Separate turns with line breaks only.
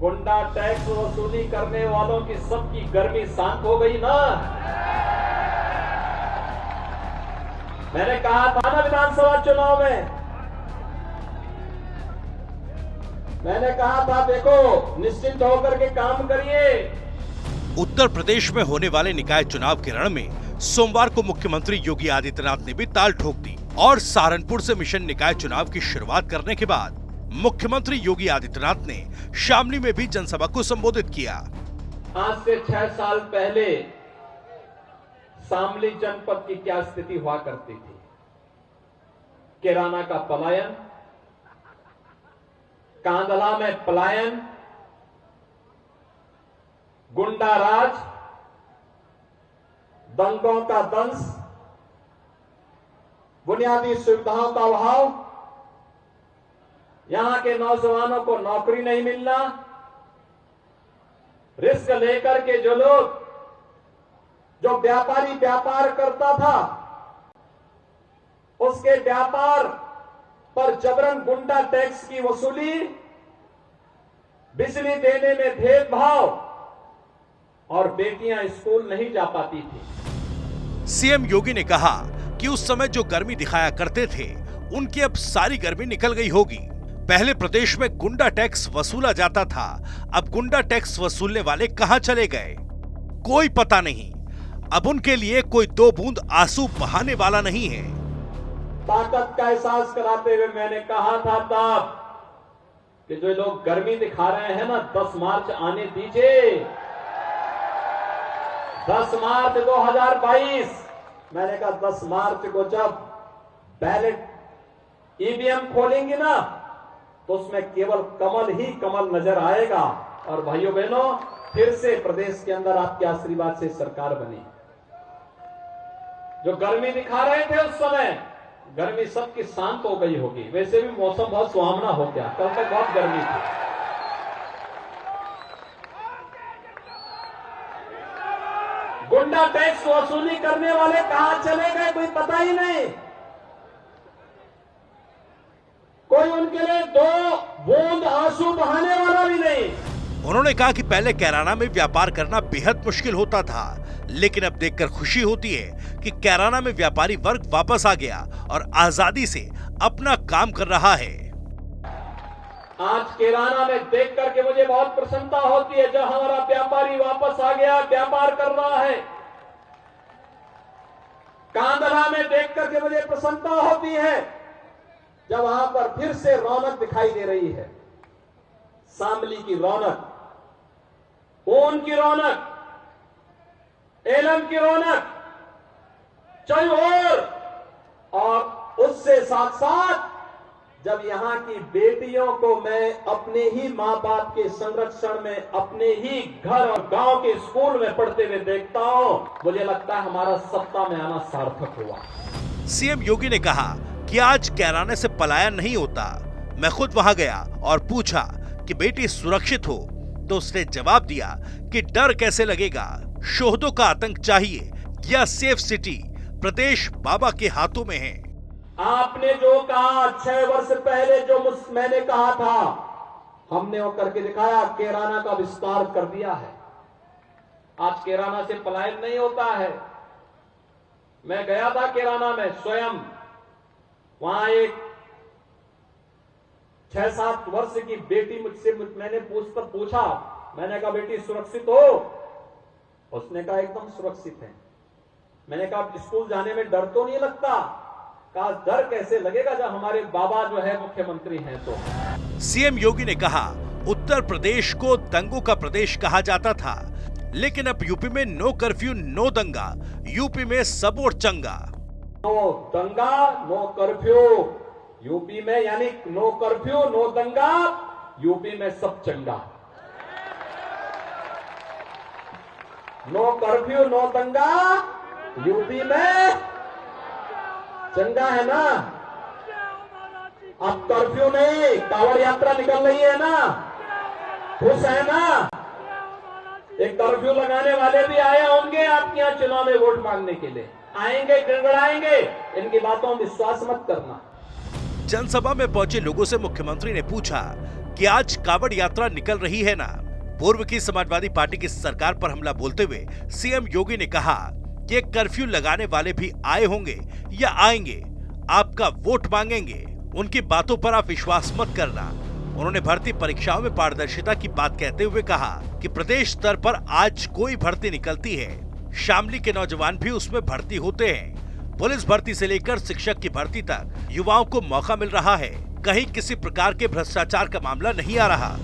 गुंडा टैक्स वसूली करने वालों की सबकी गर्मी शांत हो गई ना। मैंने कहा था ना विधानसभा चुनाव में, मैंने कहा था देखो निश्चिंत होकर के काम करिए।
उत्तर प्रदेश में होने वाले निकाय चुनाव के रण में सोमवार को मुख्यमंत्री योगी आदित्यनाथ ने भी ताल ठोक दी और सहारनपुर से मिशन निकाय चुनाव की शुरुआत करने के बाद मुख्यमंत्री योगी आदित्यनाथ ने शामली में भी जनसभा को संबोधित किया।
आज से 6 साल पहले शामली जनपद की क्या स्थिति हुआ करती थी। किराना का पलायन, कांदला में पलायन, गुंडा राज, दंगों का दंश, बुनियादी सुविधाओं का अभाव, यहां के नौजवानों को नौकरी नहीं मिलना, रिस्क लेकर के जो व्यापारी व्यापार करता था उसके व्यापार पर जबरन गुंडा टैक्स की वसूली, बिजली देने में भेदभाव और बेटियां स्कूल नहीं जा पाती थी।
सीएम योगी ने कहा कि उस समय जो गर्मी दिखाया करते थे उनकी अब सारी गर्मी निकल गई होगी। पहले प्रदेश में गुंडा टैक्स वसूला जाता था, अब गुंडा टैक्स वसूलने वाले कहां चले गए कोई पता नहीं। अब उनके लिए कोई 2 बूंद आंसू बहाने वाला नहीं है।
ताकत का एहसास कराते हुए मैंने कहा था तब कि जो लोग गर्मी दिखा रहे हैं ना, 10 मार्च आने दीजिए। 10 मार्च 2022, मैंने कहा 10 मार्च को जब बैलेट ईवीएम खोलेंगे ना तो उसमें केवल कमल ही कमल नजर आएगा। और भाइयों बहनों, फिर से प्रदेश के अंदर आपके आशीर्वाद से सरकार बनी। जो गर्मी दिखा रहे थे उस समय, गर्मी सबकी शांत हो गई होगी। वैसे भी मौसम बहुत सुहावना हो गया, कल तक बहुत गर्मी थी। गुंडा टैक्स वसूली करने वाले कहां चले गए कोई पता ही नहीं। कोई उनके लिए 2 बूंद आंसू बहाने वाला भी नहीं।
उन्होंने कहा कि पहले कैराना में व्यापार करना बेहद मुश्किल होता था, लेकिन अब देखकर खुशी होती है कि कैराना में व्यापारी वर्ग वापस आ गया और आजादी से अपना काम कर रहा है।
आज कैराना में देख करके मुझे बहुत प्रसन्नता होती है जब हमारा व्यापारी वापस आ गया, व्यापार कर रहा है। कांदला में देख करके मुझे प्रसन्नता होती है जब वहां पर फिर से रौनक दिखाई दे रही है। शामली की रौनक, ऊन की रौनक, एलम की रौनक चाहिए। और उससे साथ साथ जब यहाँ की बेटियों को मैं अपने ही माँ बाप के संरक्षण में अपने ही घर और गांव के स्कूल में पढ़ते हुए देखता हूं, मुझे लगता है हमारा सत्ता में आना सार्थक हुआ।
सीएम योगी ने कहा कि आज कैराने से पलायन नहीं होता। मैं खुद वहां गया और पूछा कि बेटी सुरक्षित हो, तो उसने जवाब दिया कि डर कैसे लगेगा, शोहदों का आतंक चाहिए या सेफ सिटी प्रदेश बाबा के हाथों में है।
आपने जो कहा 6 वर्ष पहले जो मैंने कहा था, हमने वो करके दिखाया। कैराना का विस्तार कर दिया है। आज कैराना से पलायन नहीं होता है। मैं गया था कैराना में स्वयं, वहां एक 6-7 वर्ष की बेटी मुझसे मैंने पूछा, मैंने कहा बेटी सुरक्षित हो? उसने कहा एकदम सुरक्षित है। मैंने कहा स्कूल जाने में डर तो नहीं लगता? कहा डर कैसे लगेगा जब हमारे बाबा जो है मुख्यमंत्री हैं। तो
सीएम योगी ने कहा उत्तर प्रदेश को दंगों का प्रदेश कहा जाता था, लेकिन अब यूपी में नो कर्फ्यू नो दंगा, यूपी में सब और चंगा।
नो दंगा नो कर्फ्यू यूपी में, यानी नो कर्फ्यू नो दंगा, यूपी में सब चंगा। नो कर्फ्यू नो दंगा, यूपी में चंगा है ना। अब कर्फ्यू नहीं, कांवड़ यात्रा निकल रही है ना, खुश है ना। एक कर्फ्यू लगाने वाले भी आए होंगे आपके यहाँ चुनाव में वोट मांगने के लिए, आएंगे, गड़गड़ाएंगे। इनकी बातों में विश्वास मत करना।
जनसभा में पहुंचे लोगों से मुख्यमंत्री ने पूछा कि आज कावड़ यात्रा निकल रही है ना। पूर्व की समाजवादी पार्टी की सरकार पर हमला बोलते हुए सीएम योगी ने कहा कि कर्फ्यू लगाने वाले भी आए होंगे या आएंगे, आपका वोट मांगेंगे, उनकी बातों पर आप विश्वास मत करना। उन्होंने भर्ती परीक्षाओं में पारदर्शिता की बात कहते हुए कहा कि प्रदेश स्तर पर आज कोई भर्ती निकलती है, शामली के नौजवान भी उसमें भर्ती होते हैं। पुलिस भर्ती से लेकर शिक्षक की भर्ती तक युवाओं को मौका मिल रहा है, कहीं किसी प्रकार के भ्रष्टाचार का मामला नहीं आ रहा।